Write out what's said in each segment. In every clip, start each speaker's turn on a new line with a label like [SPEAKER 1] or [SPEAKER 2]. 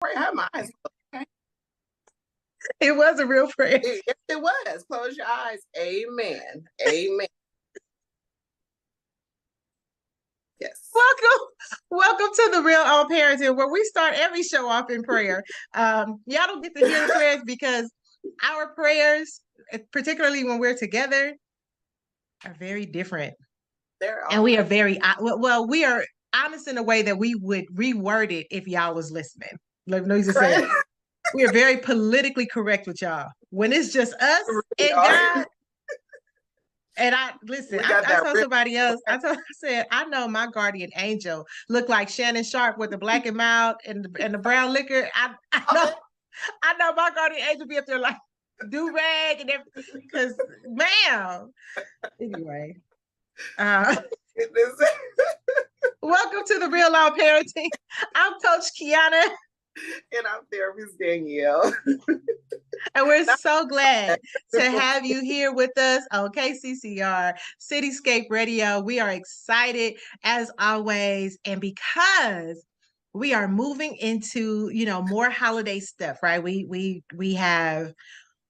[SPEAKER 1] Pray, I have my eyes closed. Okay.
[SPEAKER 2] It was a real prayer.
[SPEAKER 1] Yes, it was. Close your eyes. Amen. Amen. Yes.
[SPEAKER 2] Welcome to the Real Old Parenting, where we start every show off in prayer. Y'all don't get to hear the prayers because our prayers, particularly when we're together, are very different. And we are very well. We are honest in a way that we would reword it if y'all was listening. Let me just say, we are very politically correct with y'all. When it's just us and God. And I told somebody else, I said, I know my guardian angel looked like Shannon Sharp with the black and mild and the brown liquor. I know my guardian angel be up there like do-rag and everything. Because, ma'am. Anyway. Welcome to the Real Old Parenting. I'm Coach Kiana.
[SPEAKER 1] And I'm therapist Danielle.
[SPEAKER 2] And we're so glad to have you here with us on KCCR Cityscape Radio. We are excited as always. And because we are moving into, more holiday stuff, right? We have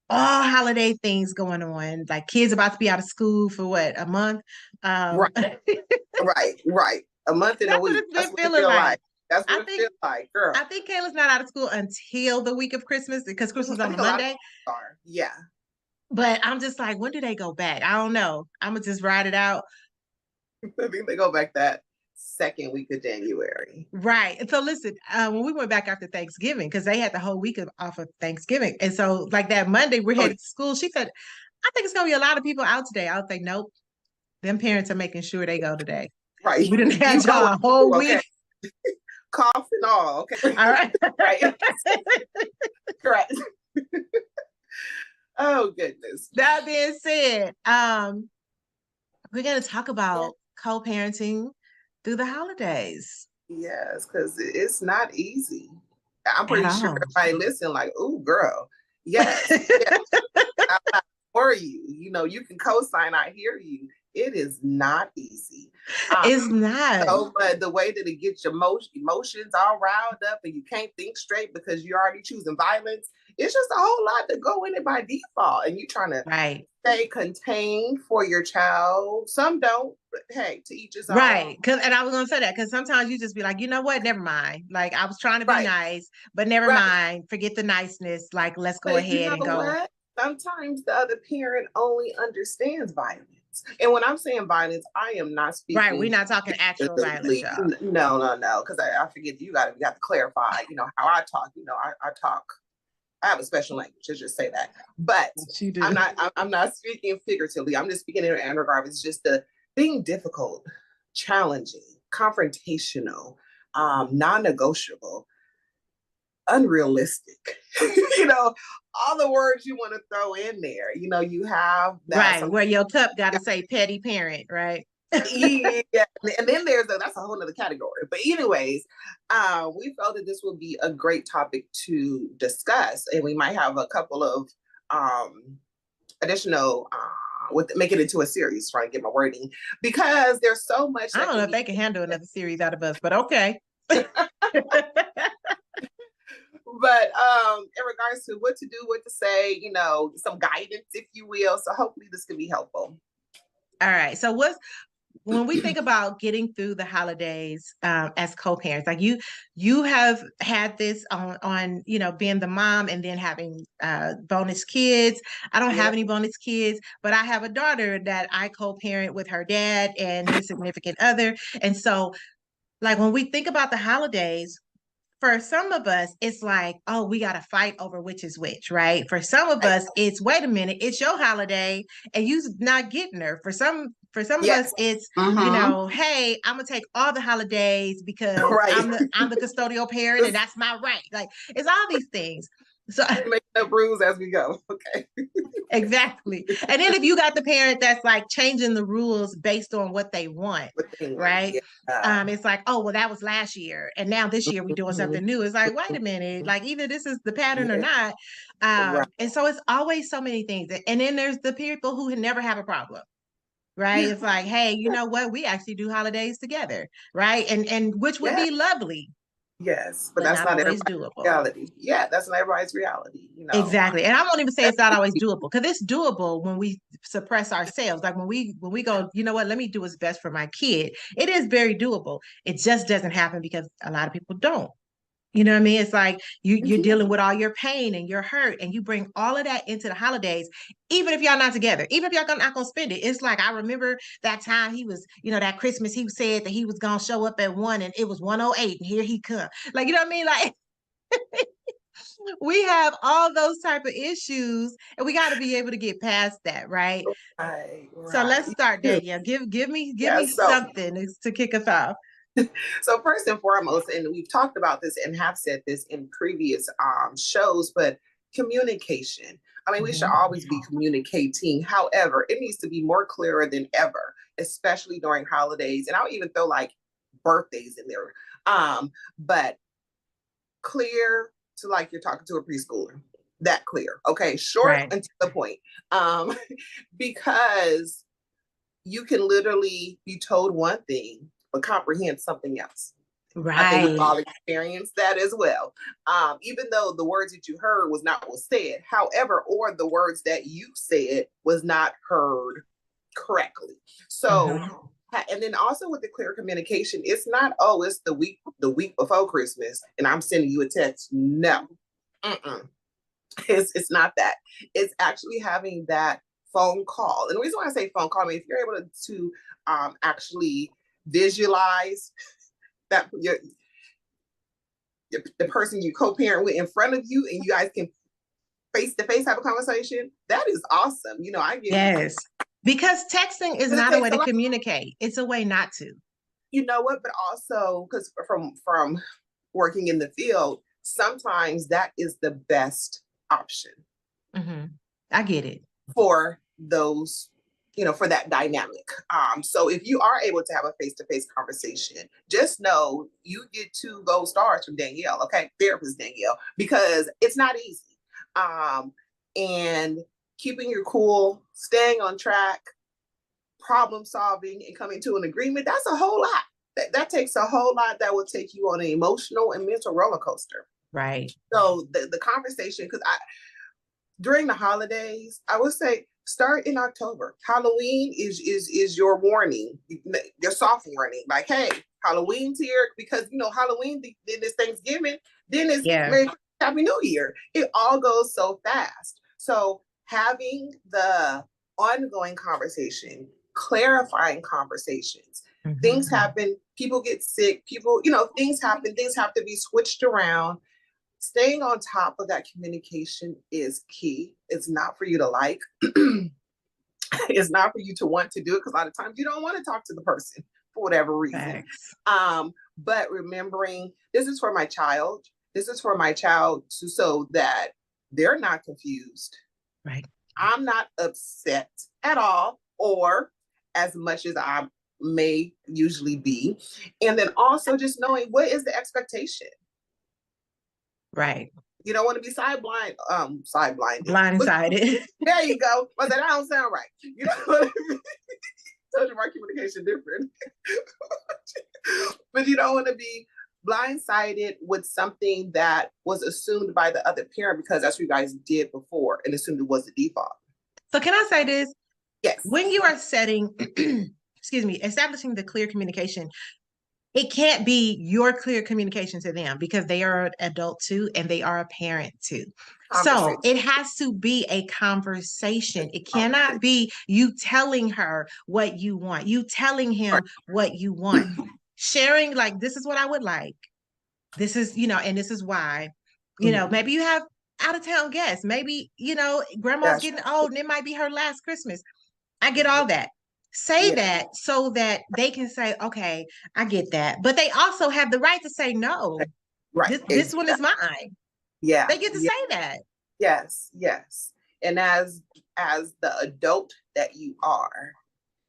[SPEAKER 2] all holiday things going on, like kids about to be out of school for what, a month?
[SPEAKER 1] Right. A month and a week.
[SPEAKER 2] That's what it's been feeling like.
[SPEAKER 1] That's what it feels like, girl.
[SPEAKER 2] I think Kayla's not out of school until the week of Christmas because Christmas is on a Monday.
[SPEAKER 1] Yeah.
[SPEAKER 2] But I'm just like, when do they go back? I don't know. I'm going to just ride it out.
[SPEAKER 1] I think they go back that second week of January.
[SPEAKER 2] Right. And so listen, when we went back after Thanksgiving, because they had the whole week off of Thanksgiving. And so like that Monday, we're headed to school. She said, I think it's going to be a lot of people out today. I was like, nope. Them parents are making sure they go today.
[SPEAKER 1] Right.
[SPEAKER 2] We didn't have y'all a whole week.
[SPEAKER 1] Cough and all. Okay.
[SPEAKER 2] All right.
[SPEAKER 1] Right. Correct. Oh, goodness.
[SPEAKER 2] That being said, we're going to talk about co-parenting through the holidays.
[SPEAKER 1] Yes, because it's not easy. I'm pretty sure everybody listen like, ooh, girl. Yes. Yes. I'm not for you. You can co-sign. I hear you. It is not easy.
[SPEAKER 2] It's not.
[SPEAKER 1] So, but the way that it gets your emotions all riled up and you can't think straight because you're already choosing violence, it's just a whole lot to go in it by default. And you're trying to stay contained for your child. Some don't, but hey, to each his own.
[SPEAKER 2] Right. And I was going to say that because sometimes you just be like, you know what? Never mind. Like, I was trying to be nice, but never mind. Forget the niceness. Like, let's go ahead and go.
[SPEAKER 1] What? Sometimes the other parent only understands violence. And when I'm saying violence, I am not speaking.
[SPEAKER 2] Right, we're not talking actual violence, y'all.
[SPEAKER 1] No, because I forget you got to clarify. How I talk. I talk. I have a special language. Let's just say that. But I'm not speaking figuratively. I'm just speaking in regard. It's just the being difficult, challenging, confrontational, non-negotiable, unrealistic. All the words you want to throw in there. You have
[SPEAKER 2] that where your cup got to say petty parent, right?
[SPEAKER 1] Yeah, and then that's a whole other category. But anyways, we felt that this would be a great topic to discuss, and we might have a couple of additional make it into a series. Trying to get my wording because there's so much.
[SPEAKER 2] I don't know if they can handle another series out of us, but okay.
[SPEAKER 1] But in regards to what to do, what to say, some guidance, if you will. So hopefully this can be helpful.
[SPEAKER 2] All right. So when we think about getting through the holidays as co-parents, like you have had this on being the mom and then having bonus kids. I don't have any bonus kids, but I have a daughter that I co-parent with her dad and his significant other. And so like when we think about the holidays, for some of us, it's like, oh, we got to fight over which is which, right? For some of us, it's, wait a minute, it's your holiday and you're not getting her. For some of us, it's, hey, I'm going to take all the holidays because I'm the custodial parent and that's my right. Like, it's all these things. So
[SPEAKER 1] make up rules as we go. Okay.
[SPEAKER 2] Exactly. And then if you got the parent that's like changing the rules based on what they want, right? Yeah. It's like, oh, well, that was last year. And now this year we're doing something new. It's like, wait a minute, like either this is the pattern or not. And so it's always so many things. And then there's the people who never have a problem. Right. It's like, hey, you know what? We actually do holidays together. Right. And which would be lovely.
[SPEAKER 1] Yes, but
[SPEAKER 2] but
[SPEAKER 1] that's
[SPEAKER 2] not
[SPEAKER 1] not
[SPEAKER 2] always
[SPEAKER 1] everybody's
[SPEAKER 2] doable.
[SPEAKER 1] reality. Yeah, that's not everybody's reality, you know.
[SPEAKER 2] Exactly. And I won't even say it's not always doable, because it's doable when we suppress ourselves. Like when we go, you know what, let me do what's best for my kid. It is very doable. It just doesn't happen because a lot of people don't. You know what I mean? It's like you're dealing with all your pain and your hurt, and you bring all of that into the holidays, even if y'all not together, even if y'all not gonna spend it. It's like, I remember that time he was, that Christmas, he said that he was gonna show up at 1 and it was 1:08 and here he come. Like, you know what I mean? Like, we have all those type of issues, and we got to be able to get past that, right?
[SPEAKER 1] Right,
[SPEAKER 2] So let's
[SPEAKER 1] right.
[SPEAKER 2] start, Danielle. Give
[SPEAKER 1] Yeah,
[SPEAKER 2] me
[SPEAKER 1] so
[SPEAKER 2] something to kick us off.
[SPEAKER 1] so first and foremost, and we've talked about this and have said this in previous shows, but communication. I mean, we should always be communicating. However, it needs to be more clearer than ever, especially during holidays. And I'll even throw like birthdays in there. But clear to like you're talking to a preschooler. That clear. Okay. Short
[SPEAKER 2] Right.
[SPEAKER 1] and to the point. Because you can literally be told one thing, but comprehend something else.
[SPEAKER 2] Right.
[SPEAKER 1] I think we've all experienced that as well. Even though the words that you heard was not what said, however, or the words that you said was not heard correctly. So, and then also with the clear communication, it's not, oh, it's the week before Christmas, and I'm sending you a text. No, it's not that. It's actually having that phone call. And the reason why I say phone call, I mean, if you're able to actually visualize that the person you co-parent with in front of you, and you guys can face to face have a conversation, that is awesome. I give
[SPEAKER 2] yes, because texting is not a way to communicate. It's a way not to.
[SPEAKER 1] You know what? But also, because from working in the field, sometimes that is the best option.
[SPEAKER 2] I get it.
[SPEAKER 1] For those, for that dynamic. So if you are able to have a face-to-face conversation, just know you get 2 gold stars from Danielle, okay? Therapist Danielle, because it's not easy. And keeping your cool, staying on track, problem solving, and coming to an agreement, that's a whole lot. That takes a whole lot. That will take you on an emotional and mental roller coaster.
[SPEAKER 2] Right.
[SPEAKER 1] So the conversation, because during the holidays, I would say start in October. Halloween is your warning, your soft warning. Like, hey, Halloween's here, because Halloween, then it's Thanksgiving, then it's Happy New Year. It all goes so fast. So having the ongoing conversation, clarifying conversations. Things happen, people get sick, things happen, things have to be switched around. Staying on top of that communication is key. It's not for you to like. It's not for you to want to do it, because a lot of times you don't want to talk to the person for whatever reason. But remembering, this is for my child. This is for my child so that they're not confused.
[SPEAKER 2] Right.
[SPEAKER 1] I'm not upset at all, or as much as I may usually be. And then also just knowing what is the expectation.
[SPEAKER 2] Right.
[SPEAKER 1] You don't want to be blindsided. There you go. But that don't sound right. You know what I mean? Told you my communication different. But you don't want to be blindsided with something that was assumed by the other parent, because that's what you guys did before and assumed it was the default.
[SPEAKER 2] So can I say this?
[SPEAKER 1] Yes.
[SPEAKER 2] When you are setting, establishing the clear communication, it can't be your clear communication to them, because they are an adult too, and they are a parent too. So it has to be a conversation. It cannot be you telling her what you want, you telling him what you want. Sharing, like, this is what I would like. This is, and this is why. Maybe you have out of town guests. Maybe, grandma's getting old and it might be her last Christmas. I get all that. Say that so that they can say, okay, I get that. But they also have the right to say no.
[SPEAKER 1] Right.
[SPEAKER 2] This one is mine.
[SPEAKER 1] Yeah.
[SPEAKER 2] They get to say that.
[SPEAKER 1] Yes, yes. And as the adult that you are,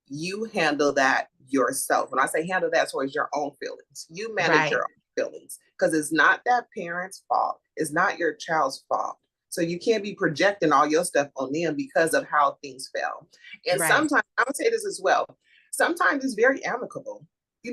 [SPEAKER 1] you handle that yourself. When I say handle that, towards your own feelings. You manage your own feelings, because it's not that parent's fault. It's not your child's fault. So you can't be projecting all your stuff on them because of how things fell. And sometimes, I would say this as well, sometimes it's very amicable.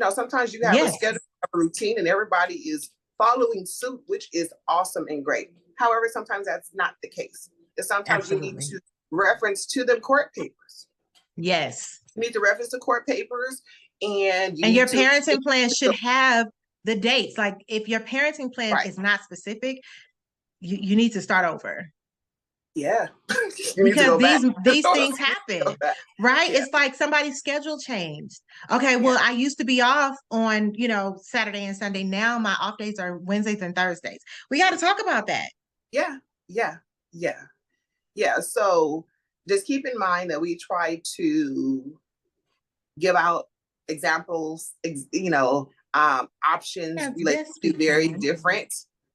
[SPEAKER 1] Sometimes you have a schedule, a routine, and everybody is following suit, which is awesome and great. However, sometimes that's not the case. And sometimes
[SPEAKER 2] Absolutely.
[SPEAKER 1] you need to reference to the court papers.
[SPEAKER 2] Yes.
[SPEAKER 1] You need to reference the court papers, and
[SPEAKER 2] your parenting plan should have the dates. Like if your parenting plan is not specific, you need to start over.
[SPEAKER 1] Yeah.
[SPEAKER 2] Because these things happen, right? Yeah. It's like somebody's schedule changed. Okay, well, I used to be off on, Saturday and Sunday. Now my off days are Wednesdays and Thursdays. We got to talk about that.
[SPEAKER 1] Yeah. So just keep in mind that we try to give out examples, options related to very different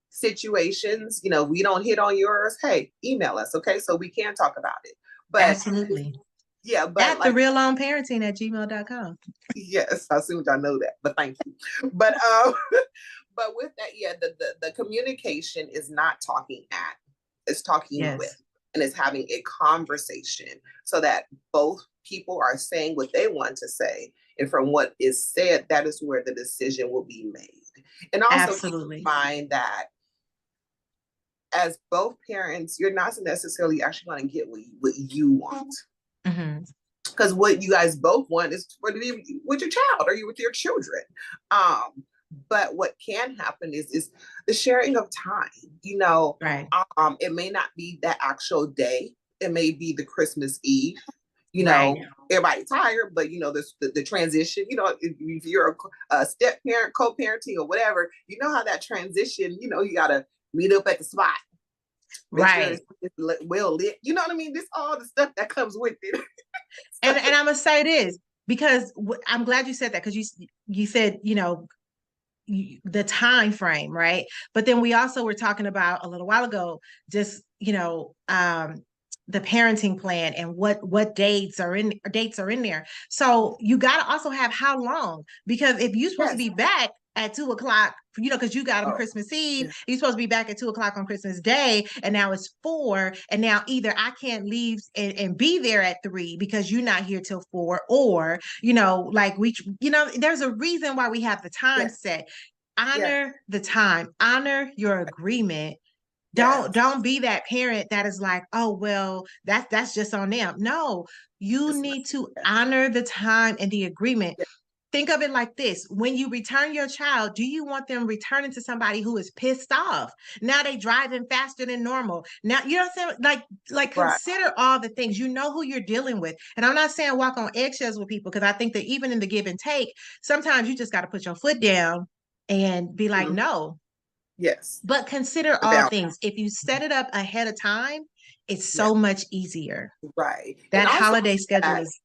[SPEAKER 1] situations. We don't hit on yours. Hey, email us, okay? So we can talk about it. But
[SPEAKER 2] absolutely.
[SPEAKER 1] Yeah, but
[SPEAKER 2] at therealhomeparenting@gmail.com.
[SPEAKER 1] Yes, I assumed I know that, but thank you. But but with that, the communication is not talking at, it's talking with, and it's having a conversation so that both people are saying what they want to say. And from what is said, that is where the decision will be made. And also keep in mind that as both parents, you're not necessarily actually going to get what you want. Because what you guys both want is for to be with your child or you with your children. But what can happen is the sharing of time.
[SPEAKER 2] Right.
[SPEAKER 1] It may not be that actual day. It may be the Christmas Eve. Everybody's tired, but the transition, if you're a step parent, co-parenting or whatever, how that transition, you gotta meet up at the spot.
[SPEAKER 2] Right.
[SPEAKER 1] Sure it's well lit. You know what I mean? This all the stuff that comes with it.
[SPEAKER 2] and I'm gonna say this because I'm glad you said that, because you said, the time frame, right? But then we also were talking about a little while ago, just, the parenting plan and what dates are in there. So you got to also have how long, because if you're supposed to be back at 2:00, because you got them Christmas Eve, you're supposed to be back at 2:00 on Christmas Day, and now it's 4, and now either I can't leave and be there at 3 because you're not here till 4, or there's a reason why we have the time set. Honor the time, honor your agreement. Don't be that parent that is like, oh, well, that's just on them. No, you need to honor the time and the agreement. Think of it like this. When you return your child, do you want them returning to somebody who is pissed off? Now they driving faster than normal. Now, you know what I'm saying? Like consider all the things. You know who you're dealing with. And I'm not saying walk on eggshells with people, because I think that even in the give and take, sometimes you just got to put your foot down and be like, no.
[SPEAKER 1] Yes.
[SPEAKER 2] But consider all things. If you set it up ahead of time, it's so much easier.
[SPEAKER 1] Right.
[SPEAKER 2] That holiday schedule is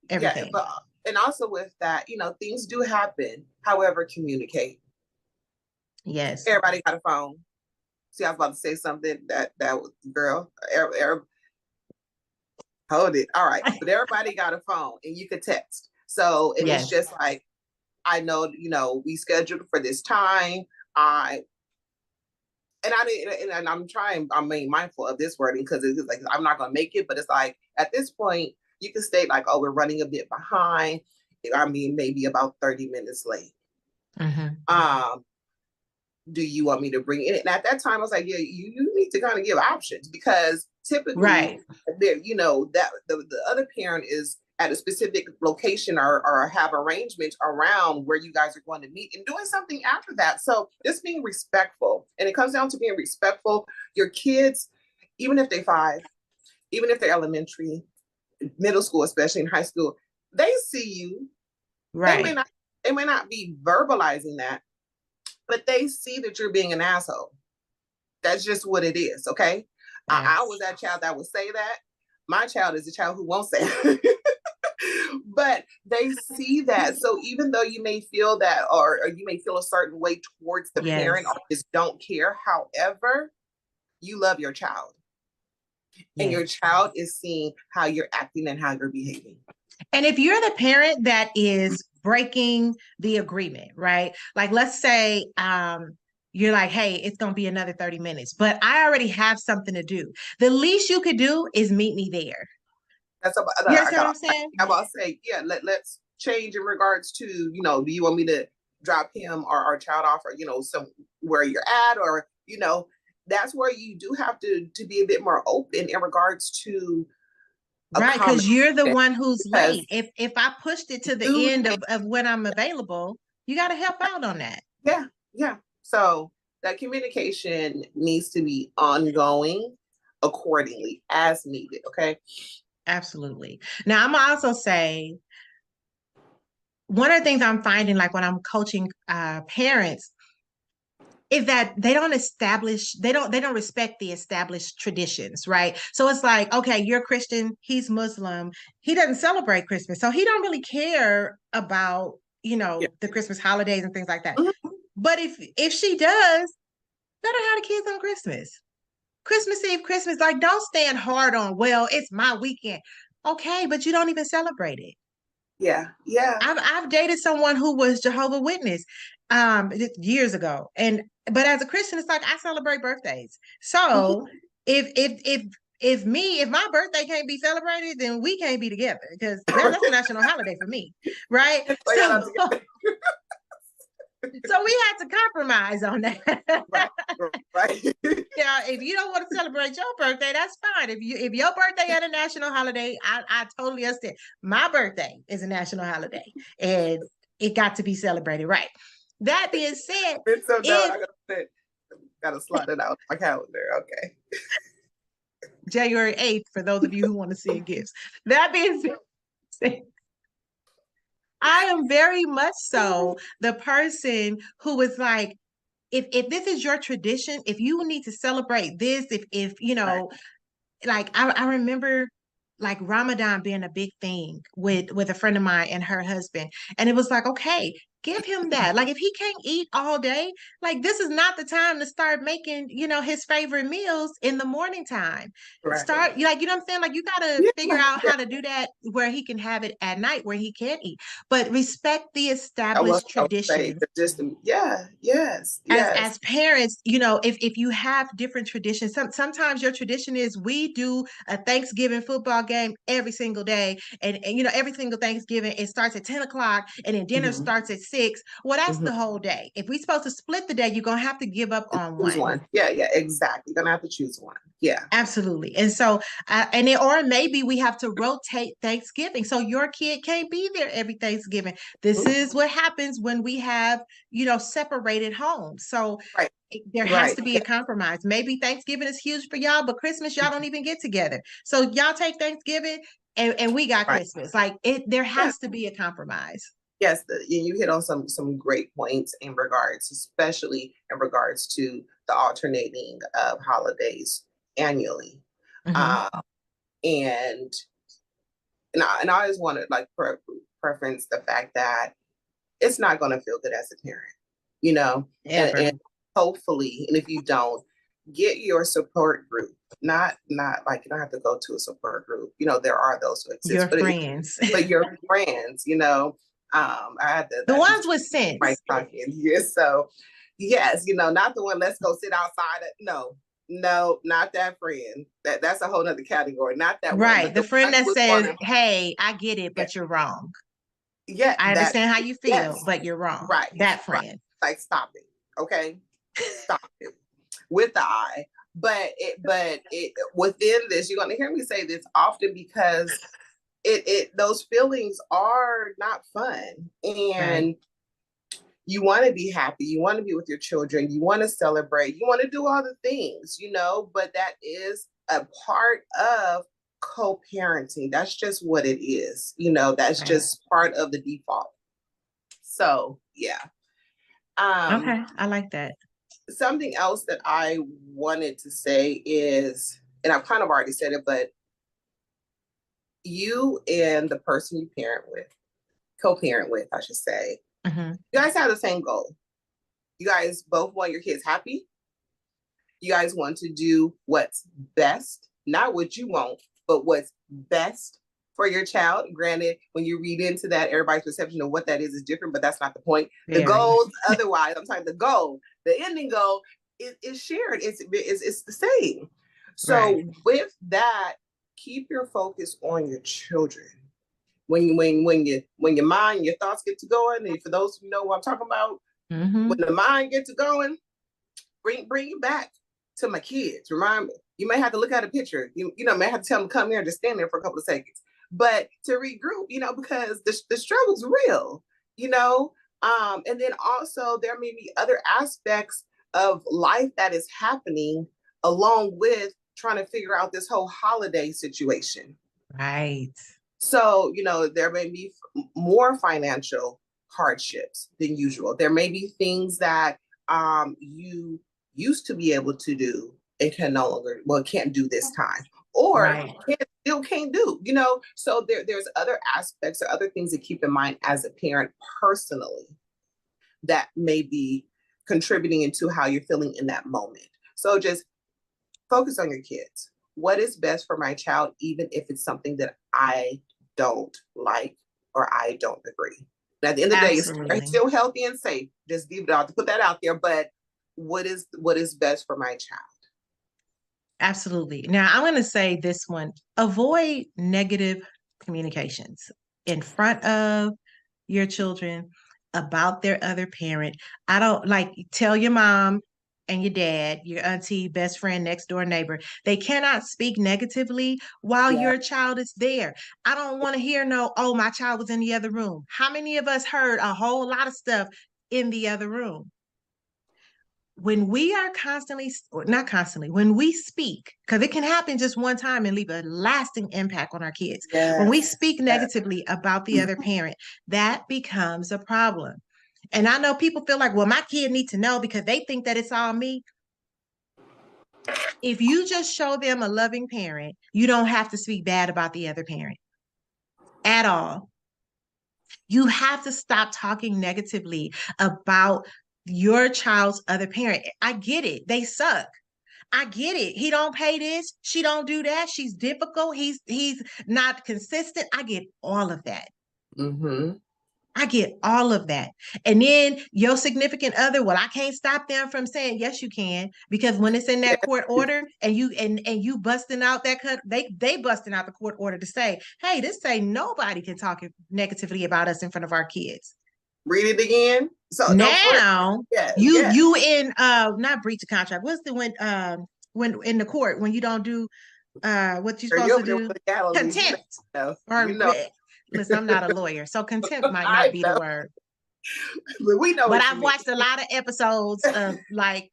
[SPEAKER 2] everything.
[SPEAKER 1] Yeah, and also with that, things do happen. However, communicate.
[SPEAKER 2] Yes.
[SPEAKER 1] Everybody got a phone. See, I was about to say something that was, girl, hold it. All right. But everybody got a phone and you could text. So it's just like, I know, we scheduled for this time. And I'm being mindful of this wording, because it's like, I'm not going to make it, but it's like, at this point, you can state like, oh, we're running a bit behind. I mean, maybe about 30 minutes late. Do you want me to bring it? And at that time, I was like, yeah, you need to kind of give options, because typically, there, that the other parent is at a specific location or have arrangements around where you guys are going to meet and doing something after that. So just being respectful. And it comes down to being respectful. Your kids, even if they're 5, even if they're elementary, middle school, especially in high school, they see you. Right. They may not be verbalizing that, but they see that you're being an asshole. That's just what it is. Okay. Yes. I was that child that would say that. My child is a child who won't say it. But they see that. So even though you may feel that, or you may feel a certain way towards the parent, or just don't care, however, you love your child. And your child is seeing how you're acting and how you're behaving.
[SPEAKER 2] And if you're the parent that is breaking the agreement, right? Like, let's say you're like, hey, it's going to be another 30 minutes, but I already have something to do. The least you could do is meet me there.
[SPEAKER 1] That's about, you know what I'm saying? I'm about to say, let's change in regards to, do you want me to drop him or our child off, or, you know, somewhere you're at, or, you know, that's where you do have to be a bit more open in regards to
[SPEAKER 2] right, because you're the one who's late. If I pushed it to the end of when I'm available, you got to help out on that.
[SPEAKER 1] Yeah. So that communication needs to be ongoing accordingly as needed. Okay.
[SPEAKER 2] Absolutely. Now, I'm also say one of the things I'm finding, like when I'm coaching parents, is that they don't respect the established traditions, right? So it's like, okay, you're Christian, he's Muslim, he doesn't celebrate Christmas, so he don't really care about, you know, the Christmas holidays and things like that. Mm-hmm. But if she does, let her have the kids on Christmas Eve, Christmas. Like, don't stand hard on, well, it's my weekend. Okay, but you don't even celebrate it.
[SPEAKER 1] Yeah.
[SPEAKER 2] I've dated someone who was Jehovah's Witness years ago, but as a Christian, it's like I celebrate birthdays. So if my birthday can't be celebrated, then we can't be together, because that's a national holiday for me, right? So we had to compromise on that.
[SPEAKER 1] Right.
[SPEAKER 2] Yeah, if you don't want to celebrate your birthday, that's fine. If your birthday is a national holiday, I totally understand. My birthday is a national holiday, and it got to be celebrated, right? That being said,
[SPEAKER 1] it's so dumb. I gotta slot it out my calendar. Okay.
[SPEAKER 2] January 8th, for those of you who want to send gifts. That being said, I am very much so the person who is like, if this is your tradition, if you need to celebrate this, if you know, like I remember like Ramadan being a big thing with a friend of mine and her husband. And it was like, okay, give him that. Like, if he can't eat all day, like, this is not the time to start making, you know, his favorite meals in the morning time. Right. Start, like, you know what I'm saying? Like, you got to figure out how to do that where he can have it at night, where he can eat. But respect the established traditions.
[SPEAKER 1] Yes.
[SPEAKER 2] As parents, you know, if you have different traditions, sometimes your tradition is we do a Thanksgiving football game every single day, and you know, every single Thanksgiving it starts at 10 o'clock, and then dinner starts at 6. Well, that's the whole day. If we're supposed to split the day, you're gonna have to give up on one.
[SPEAKER 1] Yeah, exactly. You're gonna have to choose one. Yeah,
[SPEAKER 2] absolutely. And so, or maybe we have to rotate Thanksgiving, so your kid can't be there every Thanksgiving. This is what happens when we have, you know, separated homes. So there has to be a compromise. Maybe Thanksgiving is huge for y'all, but Christmas y'all don't even get together. So y'all take Thanksgiving, and we got Christmas. Like, there has to be a compromise.
[SPEAKER 1] Yes, you hit on some great points in regards, especially in regards to the alternating of holidays annually. And I always want to like preference the fact that it's not going to feel good as a parent, you know, and hopefully, and if you don't, get your support group. Not like you don't have to go to a support group. You know, there are those who exist.
[SPEAKER 2] Your friends.
[SPEAKER 1] But your friends, you know, I had
[SPEAKER 2] the ones with sense.
[SPEAKER 1] Yes, so yes, you know, not the one, let's go sit outside. No, not that friend. That's a whole nother category. Not that
[SPEAKER 2] right.
[SPEAKER 1] one.
[SPEAKER 2] The friend that says, hey, I get it, but you're wrong.
[SPEAKER 1] Yeah.
[SPEAKER 2] I understand how you feel, but you're wrong.
[SPEAKER 1] Right.
[SPEAKER 2] That friend.
[SPEAKER 1] Right. Like, stop it. Okay. Stop it. With the eye. But within this, you're gonna hear me say this often, because those feelings are not fun. And you want to be happy, you want to be with your children, you want to celebrate, you want to do all the things, you know, but that is a part of co-parenting. That's just what it is, you know, that's just part of the default. So yeah.
[SPEAKER 2] Okay, I like that.
[SPEAKER 1] Something else that I wanted to say is, and I've kind of already said it, but you and the person you co-parent with, I should say, you guys have the same goal. You guys both want your kids happy. You guys want to do what's best, not what you want, but what's best for your child. Granted, when you read into that, everybody's perception of what that is different, but that's not the point. The goals, otherwise, I'm talking the goal, the ending goal is shared. It's the same. So with that, keep your focus on your children. when your mind, your thoughts get to going, and for those who know what I'm talking about, when the mind gets to going, bring it back to my kids. Remind me. You may have to look at a picture. You may have to tell them to come here and just stand there for a couple of seconds. But to regroup, because the struggle's real, and then also there may be other aspects of life that is happening along with trying to figure out this whole holiday situation.
[SPEAKER 2] Right.
[SPEAKER 1] So, there may be more financial hardships than usual. There may be things that you used to be able to do and can't do this time, or can't do, so there's other aspects or other things to keep in mind as a parent personally that may be contributing into how you're feeling in that moment. So just focus on your kids. What is best for my child, even if it's something that I don't like or I don't agree. And at the end of the day, it's still healthy and safe. Just leave it out to put that out there. But what is best for my child?
[SPEAKER 2] Absolutely. Now, I'm going to say this one: avoid negative communications in front of your children about their other parent. I don't tell your mom and your dad, your auntie, best friend, next door neighbor, they cannot speak negatively while your child is there. I don't want to hear oh, my child was in the other room. How many of us heard a whole lot of stuff in the other room? When we are when we speak, because it can happen just one time and leave a lasting impact on our kids. Yes. When we speak negatively about the other parent, that becomes a problem. And I know people feel like, well, my kid needs to know because they think that it's all me. If you just show them a loving parent, you don't have to speak bad about the other parent at all. You have to stop talking negatively about your child's other parent. I get it. They suck. I get it. He don't pay this. She don't do that. She's difficult. He's not consistent. I get all of that. I get all of that. And then your significant other, well, I can't stop them from saying, yes, you can, because when it's in that court order and you busting out that cut, they busting out the court order to say, hey, this say nobody can talk negatively about us in front of our kids.
[SPEAKER 1] Read it again. So
[SPEAKER 2] now you in not breach of contract. What's the when in the court when you don't do what you're supposed to do? Contempt. Listen, I'm not a lawyer, so contempt might not be the word.
[SPEAKER 1] But we know.
[SPEAKER 2] But I've watched a lot of episodes of I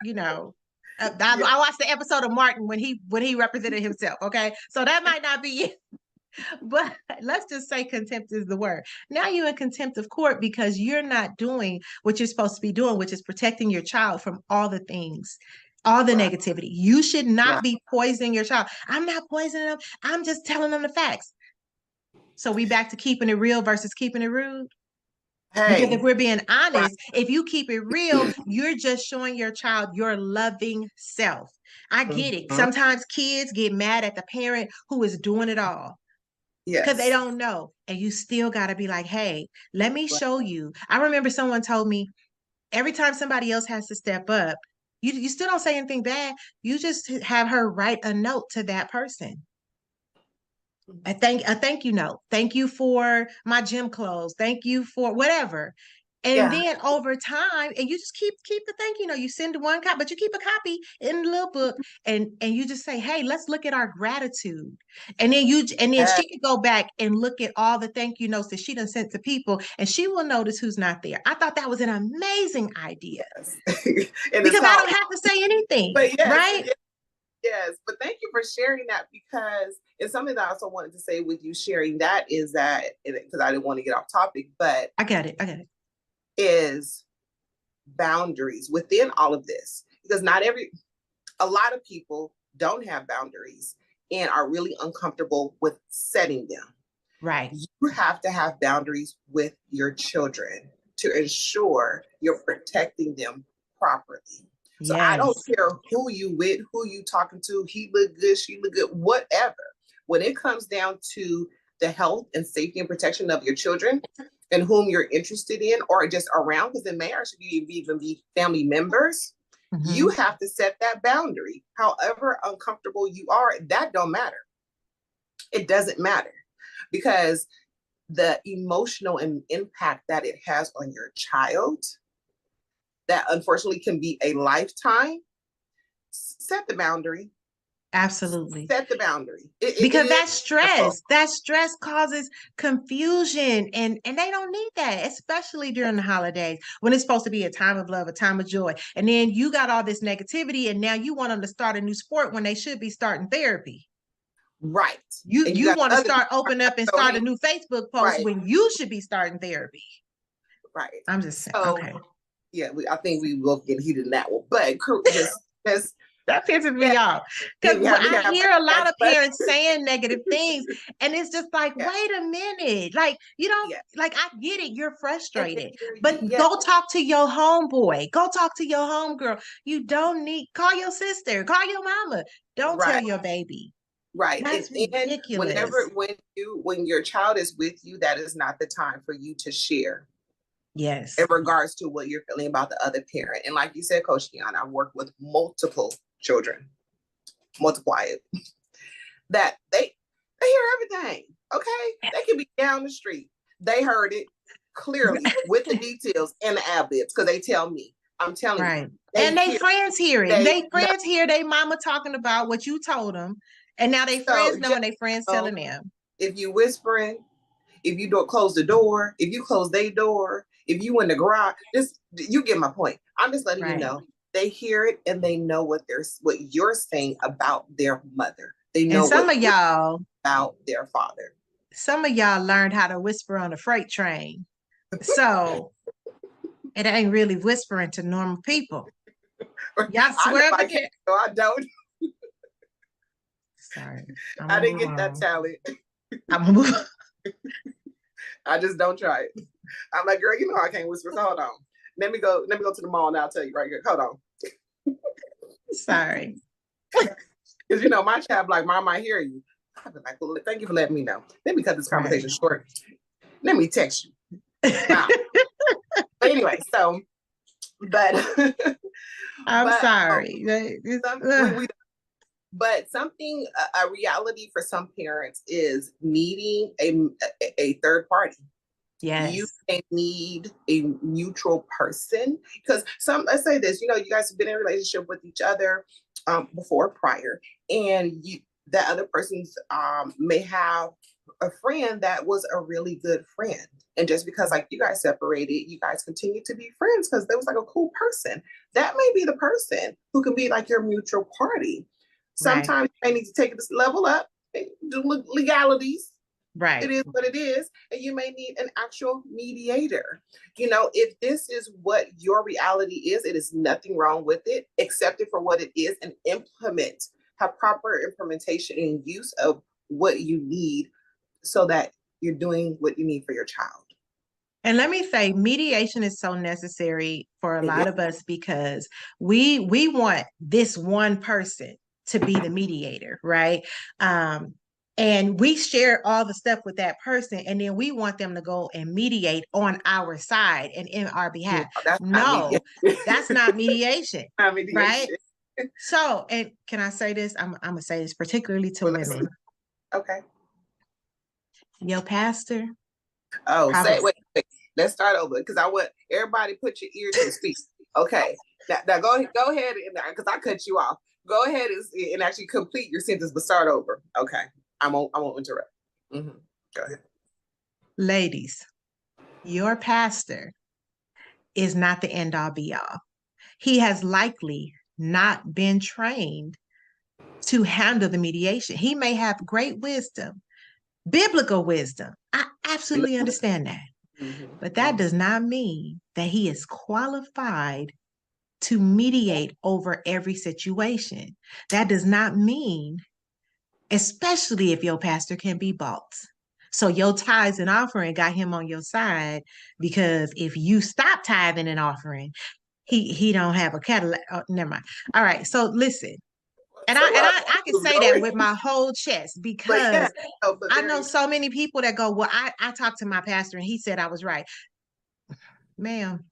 [SPEAKER 2] watched the episode of Martin when he represented himself. Okay, so that might not be it. But let's just say contempt is the word. Now you're in contempt of court because you're not doing what you're supposed to be doing, which is protecting your child from all the things, all the negativity. You should not be poisoning your child. I'm not poisoning them. I'm just telling them the facts. So we back to keeping it real versus keeping it rude. Because if we're being honest, if you keep it real, you're just showing your child your loving self. I get it. Sometimes kids get mad at the parent who is doing it all. Because they don't know. And you still got to be like, hey, let me show you. I remember someone told me every time somebody else has to step up, you still don't say anything bad. You just have her write a note to that person. A thank you note. Thank you for my gym clothes. Thank you for whatever. And then over time, and you just keep the thank you note. You send one copy, but you keep a copy in the little book, and you just say, hey, let's look at our gratitude. And then she can go back and look at all the thank you notes that she done sent to people, and she will notice who's not there. I thought that was an amazing idea. Because I don't have to say anything. Right?
[SPEAKER 1] Yes, but thank you for sharing that, because it's something that I also wanted to say with you sharing that is that, because I didn't want to get off topic, but
[SPEAKER 2] I get it.
[SPEAKER 1] Is boundaries within all of this, because a lot of people don't have boundaries and are really uncomfortable with setting them.
[SPEAKER 2] Right.
[SPEAKER 1] You have to have boundaries with your children to ensure you're protecting them properly. So I don't care who you with, who you talking to, he look good, she look good, whatever. When it comes down to the health and safety and protection of your children and whom you're interested in or just around, because in marriage, you even be family members, you have to set that boundary. However uncomfortable you are, that don't matter. It doesn't matter, because the emotional impact that it has on your child, that unfortunately can be a lifetime, set the boundary.
[SPEAKER 2] Absolutely.
[SPEAKER 1] Set the boundary.
[SPEAKER 2] Because that stress causes confusion, and they don't need that, especially during the holidays when it's supposed to be a time of love, a time of joy. And then you got all this negativity, and now you want them to start a new sport when they should be starting therapy.
[SPEAKER 1] Right.
[SPEAKER 2] You want to start open up and start a new Facebook post when you should be starting therapy.
[SPEAKER 1] Right.
[SPEAKER 2] I'm just saying. Okay.
[SPEAKER 1] Yeah, I think we will get heated in that one, but just
[SPEAKER 2] that pisses me off, because I hear a lot of parents saying negative things, and it's just like, wait a minute, like, you don't like, I get it, you're frustrated, but go talk to your homeboy, go talk to your homegirl. You don't need, call your sister, call your mama. Don't tell your baby.
[SPEAKER 1] Right.
[SPEAKER 2] That's ridiculous.
[SPEAKER 1] When your child is with you, that is not the time for you to share.
[SPEAKER 2] Yes.
[SPEAKER 1] In regards to what you're feeling about the other parent. And like you said, Coach Kiana, I work with multiple children, multiply it, that they hear everything. Okay. They can be down the street. They heard it clearly with the details and the ad-libs, because they tell me. I'm telling you.
[SPEAKER 2] And they friends hear it. They friends hear their mama talking about what you told them. And now they friends know, and they friends telling them.
[SPEAKER 1] If you whispering, if you don't close the door, if you close their door, if you in the garage, you get my point. I'm just letting you know. They hear it and they know what you're saying about their mother. They know
[SPEAKER 2] some of y'all
[SPEAKER 1] about their father.
[SPEAKER 2] Some of y'all learned how to whisper on a freight train. So it ain't really whispering to normal people. Y'all swear
[SPEAKER 1] I don't.
[SPEAKER 2] Sorry.
[SPEAKER 1] I didn't get that talent. I just don't try it. I'm like, girl, you know I can't whisper. So hold on. Let me go to the mall and I'll tell you right here. Hold on.
[SPEAKER 2] Sorry.
[SPEAKER 1] Because my child like, Mom, I hear you. I'll be like, well, thank you for letting me know. Let me cut this conversation short. Let me text you. But anyway,
[SPEAKER 2] I'm sorry.
[SPEAKER 1] But something, a reality for some parents is needing a third party.
[SPEAKER 2] Yes.
[SPEAKER 1] You may need a neutral person, because let's say this, you guys have been in a relationship with each other prior, and that other person may have a friend that was a really good friend. And just because like you guys separated, you guys continue to be friends because there was like a cool person. That may be the person who can be like your mutual party. Sometimes you may need to take this level up, do legalities.
[SPEAKER 2] Right.
[SPEAKER 1] It is what it is. And you may need an actual mediator. If this is what your reality is, it is nothing wrong with it. Accept it for what it is and have proper implementation and use of what you need so that you're doing what you need for your child.
[SPEAKER 2] And let me say, mediation is so necessary for a lot of us, because we want this one person to be the mediator, right? And we share all the stuff with that person, and then we want them to go and mediate on our side and in our behalf. That's not mediation, right? So, and can I say this? I'm gonna say this particularly to women.
[SPEAKER 1] Okay.
[SPEAKER 2] Your pastor.
[SPEAKER 1] Oh, wait. Let's start over, because I want everybody put your ear to the speak. Okay. Now go ahead, because I cut you off. Go ahead and actually complete your sentence, but start over. Okay. I won't interrupt. Mm-hmm. Go ahead.
[SPEAKER 2] Ladies, your pastor is not the end all be all. He has likely not been trained to handle the mediation. He may have great wisdom, biblical wisdom. I absolutely understand that. Mm-hmm. But that does not mean that he is qualified to mediate over every situation. That does not mean, especially if your pastor can be bought. So your tithes and offering got him on your side, because if you stop tithing and offering, he don't have a Cadillac. Oh, never mind. All right. So listen. And I can say that with my whole chest, because I know so many people that go, well, I talked to my pastor and he said I was right. Ma'am,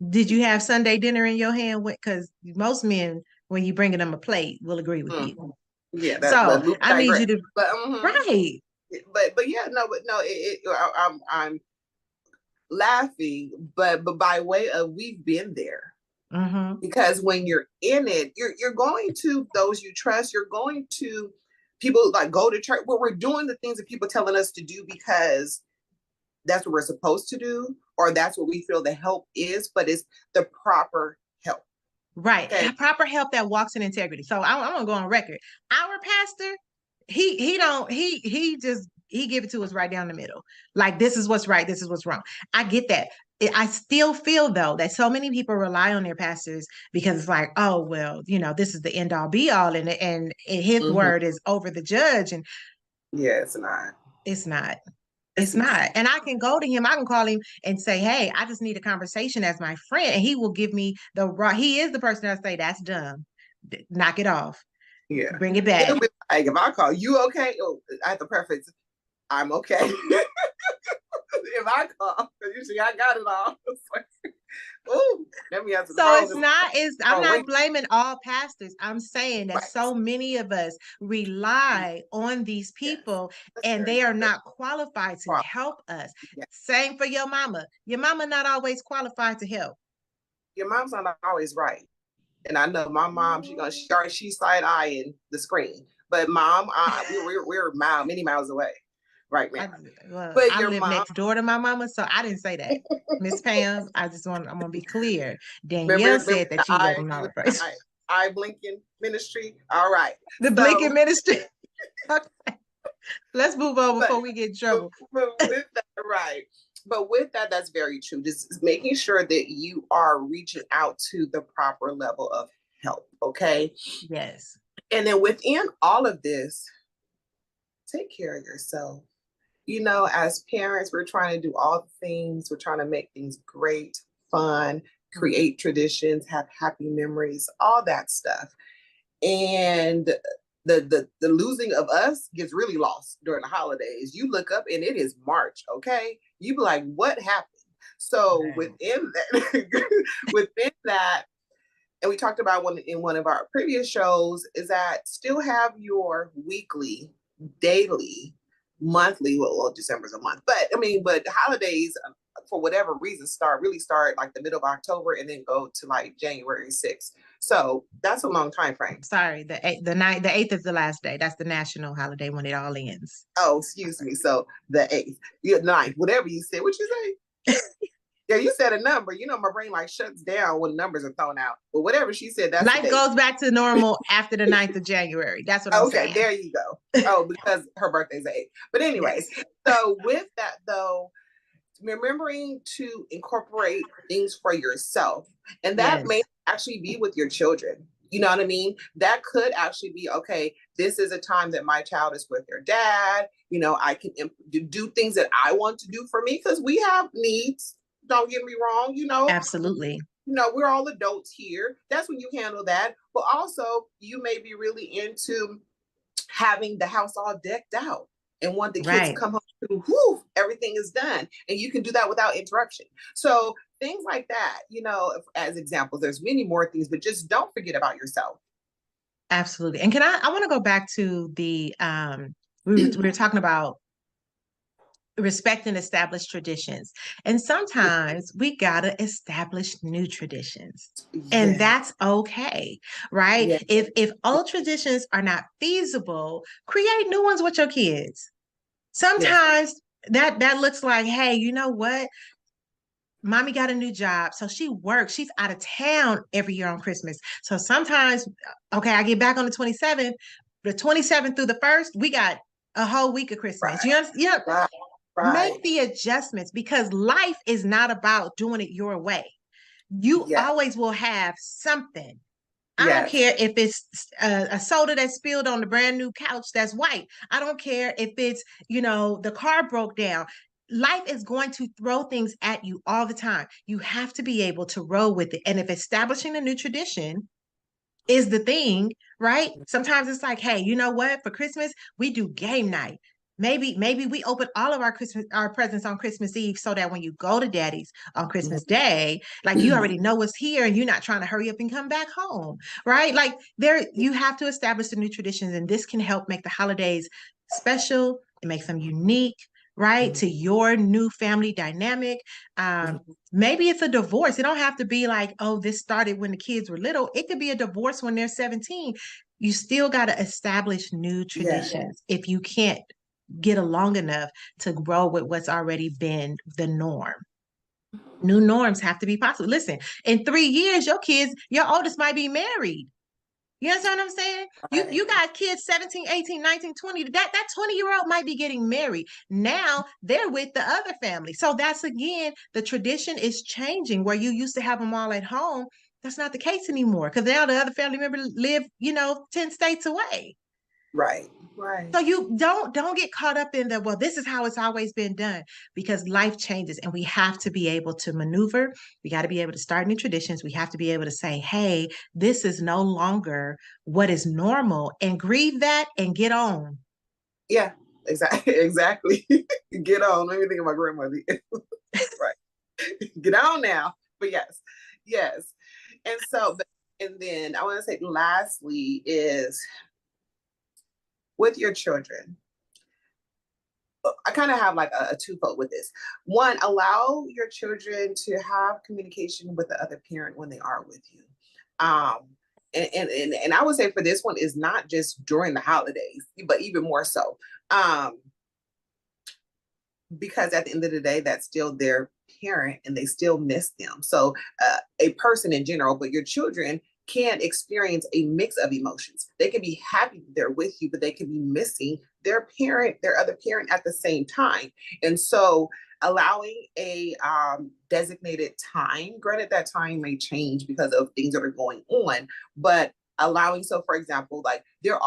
[SPEAKER 2] did you have Sunday dinner in your hand? Because most men, when you bring them a plate, will agree with you.
[SPEAKER 1] Yeah.
[SPEAKER 2] So I need you to, right.
[SPEAKER 1] but yeah, no, but no, I'm laughing, but by way of we've been there. Mm-hmm. Because when you're in it, you're going to those you trust. You're going to people like go to church. Where we're doing the things that people telling us to do because that's what we're supposed to do, or that's what we feel the help is. But it's the proper help,
[SPEAKER 2] right? Okay? Proper help that walks in integrity. So I'm gonna go on record. Our pastor, he just give it to us right down the middle. Like, this is what's right, this is what's wrong. I get that. I still feel though that so many people rely on their pastors because it's like, oh well, this is the end all be all, and his mm-hmm. word is over the judge. And
[SPEAKER 1] yeah, it's not.
[SPEAKER 2] It's not. It's not. And I can go to him, I can call him and say, hey, I just need a conversation as my friend. And he will give me he is the person that say, that's dumb. Knock it off.
[SPEAKER 1] Yeah.
[SPEAKER 2] Bring it back.
[SPEAKER 1] Like, if I call you okay, I have to preface, I'm okay. If I call, usually I got it all. Ooh, let me have to.
[SPEAKER 2] So I'm not blaming all pastors. I'm saying that so many of us rely on these people, yes. And they are not qualified to help us. Yes. Same for your mama. Your mama not always qualified to help.
[SPEAKER 1] Your mom's not always right. And I know my mom, she's side-eyeing the screen. But mom, we're many miles away. Right now.
[SPEAKER 2] I live next door to my mama, so I didn't say that. Miss Pam, I'm gonna be clear. Danielle said that you let them know.
[SPEAKER 1] I blinking ministry. All right.
[SPEAKER 2] The blinking ministry. Okay. Let's move on before we get in trouble.
[SPEAKER 1] But with that, right. But with that, that's very true. Just making sure that you are reaching out to the proper level of help. Okay.
[SPEAKER 2] Yes.
[SPEAKER 1] And then within all of this, take care of yourself. As parents, we're trying to do all the things. We're trying to make things great, fun, create traditions, have happy memories, all that stuff. And the losing of us gets really lost during the holidays. You look up and it is March, okay? You be like, what happened? So within that, and we talked about in one of our previous shows, is that still have your weekly, daily, monthly, well, December's a month, but holidays for whatever reason start like the middle of October and then go to like January 6th. So that's a long time frame.
[SPEAKER 2] Sorry, the 8th is the last day. That's the national holiday when it all ends.
[SPEAKER 1] Oh, excuse me. So the 8th, 9th, whatever you said. What you say? Yeah, you said a number. My brain like shuts down when numbers are thrown out. But whatever she said, that's
[SPEAKER 2] life goes back to normal after the 9th of January. That's what I'm saying.
[SPEAKER 1] Okay, there you go. Oh, because her birthday's the 8th. But anyways, so with that though, remembering to incorporate things for yourself, and that may actually be with your children. You know what I mean? That could actually be, okay, this is a time that my child is with their dad. I can do things that I want to do for me because we have needs. Don't get me wrong,
[SPEAKER 2] Absolutely.
[SPEAKER 1] We're all adults here. That's when you handle that. But also, you may be really into having the house all decked out and want the kids to come home to, whoo, everything is done. And you can do that without interruption. So things like that, as examples, there's many more things, but just don't forget about yourself.
[SPEAKER 2] Absolutely. And I want to go back to the, we were talking about respect and establish traditions. And sometimes we gotta establish new traditions. And that's okay, right? If old traditions are not feasible, create new ones with your kids. Sometimes that looks like, hey, you know what? Mommy got a new job, so she works. She's out of town every year on Christmas. So sometimes, okay, I get back on the 27th, the 27th through the 1st, we got a whole week of Christmas. Right. Make the adjustments because life is not about doing it your way. You always will have something. I don't care if it's a soda that's spilled on the brand new couch that's white. I don't care if it's, the car broke down. Life is going to throw things at you all the time. You have to be able to roll with it. And if establishing a new tradition is the thing, right? Sometimes it's like, hey, you know what? For Christmas, we do game night. Maybe we open all of our presents on Christmas Eve so that when you go to Daddy's on Christmas Day, like you already know what's here and you're not trying to hurry up and come back home, right? Like you have to establish the new traditions, and this can help make the holidays special, It makes them unique, right? To your new family dynamic. Maybe it's a divorce. It don't have to be like, oh, this started when the kids were little. It could be a divorce when they're 17. You still got to establish new traditions if you can't get along enough to grow with what's already been the norm. New norms have to be possible. Listen, in 3 years, your oldest might be married. You understand what I'm saying? You got kids 17, 18, 19, 20. That 20-year-old might be getting married. Now they're with the other family. So that's, again, the tradition is changing where you used to have them all at home. That's not the case anymore because now the other family member live, 10 states away.
[SPEAKER 1] Right.
[SPEAKER 2] So you don't get caught up in well, this is how it's always been done, because life changes and we have to be able to maneuver. We got to be able to start new traditions. We have to be able to say, hey, this is no longer what is normal, and grieve that and get on.
[SPEAKER 1] Yeah, exactly. Get on. Let me think of my grandmother. Right. Get on now. But yes. And so, and then I want to say lastly is with your children. I kind of have like a twofold with this. One, allow your children to have communication with the other parent when they are with you. And I would say for this one is not just during the holidays, but even more so. Because at the end of the day, that's still their parent and they still miss them. So a person in general, but your children can experience a mix of emotions. They can be happy they're with you, but they can be missing their other parent at the same time. And so allowing a designated time, granted that time may change because of things that are going on, but allowing, so for example, like the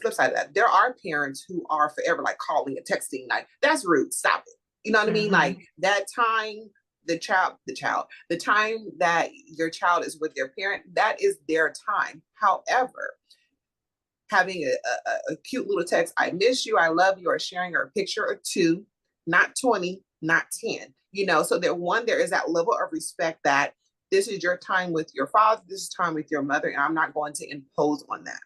[SPEAKER 1] flip side of that, there are parents who are forever like calling and texting, like, that's rude, stop it. You know what I mean? Like that time, the time that your child is with their parent, that is their time. However, having a cute little text, I miss you, I love you, or sharing a picture or two, not 20, not 10, so there is that level of respect that this is your time with your father, this is time with your mother, and I'm not going to impose on that.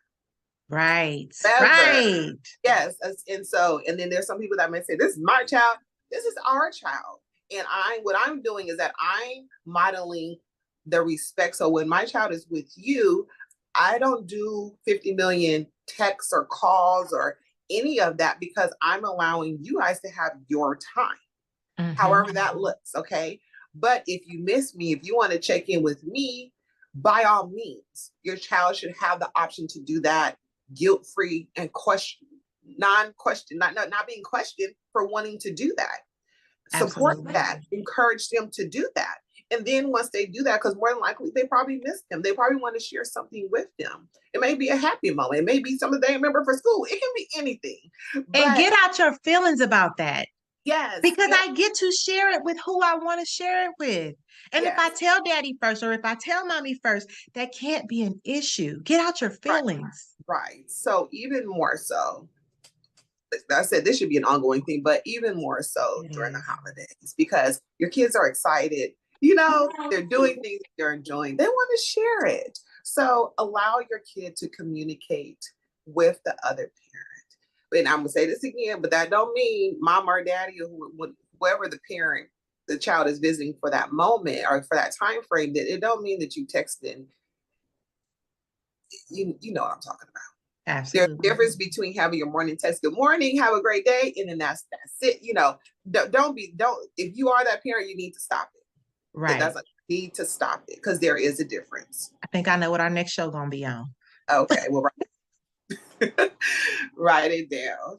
[SPEAKER 2] Right.
[SPEAKER 1] Ever.
[SPEAKER 2] Right.
[SPEAKER 1] Yes. And then there's some people that may say, this is my child, this is our child. And what I'm doing is that I'm modeling the respect. So when my child is with you, I don't do 50 million texts or calls or any of that, because I'm allowing you guys to have your time, however that looks. Okay. But if you miss me, if you want to check in with me, by all means, your child should have the option to do that guilt-free and not being questioned for wanting to do that. Support that, encourage them to do that. And then once they do that, because more than likely they probably miss them, they probably want to share something with them. It may be a happy moment, it may be something they remember for school, it can be anything.
[SPEAKER 2] And get out your feelings about that.
[SPEAKER 1] Yes.
[SPEAKER 2] Because I get to share it with who I want to share it with. And if I tell daddy first, or if I tell mommy first, that can't be an issue. Get out your feelings.
[SPEAKER 1] Right. So even more so, I said this should be an ongoing thing, but even more so during the holidays, because your kids are excited. They're doing things they're enjoying. They want to share it. So allow your kid to communicate with the other parent. And I'm gonna say this again, but that don't mean mom or daddy or whoever the child is visiting for that moment or for that time frame. That it don't mean that you texting. You know what I'm talking about. Absolutely. There's a difference between having your morning text, good morning, have a great day, and then that's it. Don't if you are that parent, you need to stop it. Right. That's like, you need to stop it, because there is a difference.
[SPEAKER 2] I think I know what our next show gonna be on.
[SPEAKER 1] Okay, well, write it down.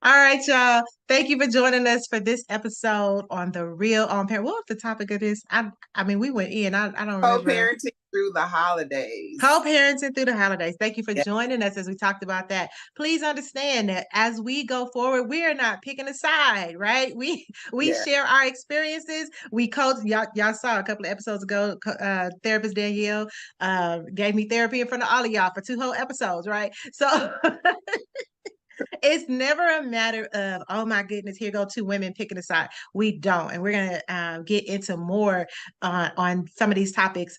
[SPEAKER 2] All right, y'all. Thank you for joining us for this episode on The Real On Parent. What was the topic of this? I mean, we went in. I don't remember.
[SPEAKER 1] Co-parenting through the holidays.
[SPEAKER 2] Co-parenting through the holidays. Thank you for joining us as we talked about that. Please understand that as we go forward, we are not picking a side, right? We share our experiences. We coach. Y'all saw a couple of episodes ago. Therapist Danielle gave me therapy in front of all of y'all for 2 whole episodes, right? So. It's never a matter of, oh my goodness, here go 2 women picking a side. We don't. And we're going to get into more on some of these topics.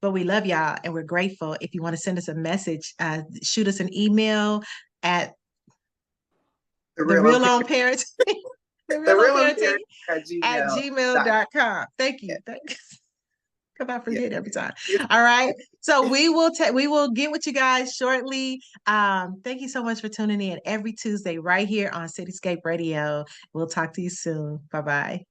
[SPEAKER 2] But we love y'all and we're grateful. If you want to send us a message, shoot us an email at The Real On Parenting. The Real On Parenting at gmail.com. Thank you. Thanks. Because I forget every time. All right. So we will get with you guys shortly. Thank you so much for tuning in every Tuesday right here on Cityscape Radio. We'll talk to you soon. Bye-bye.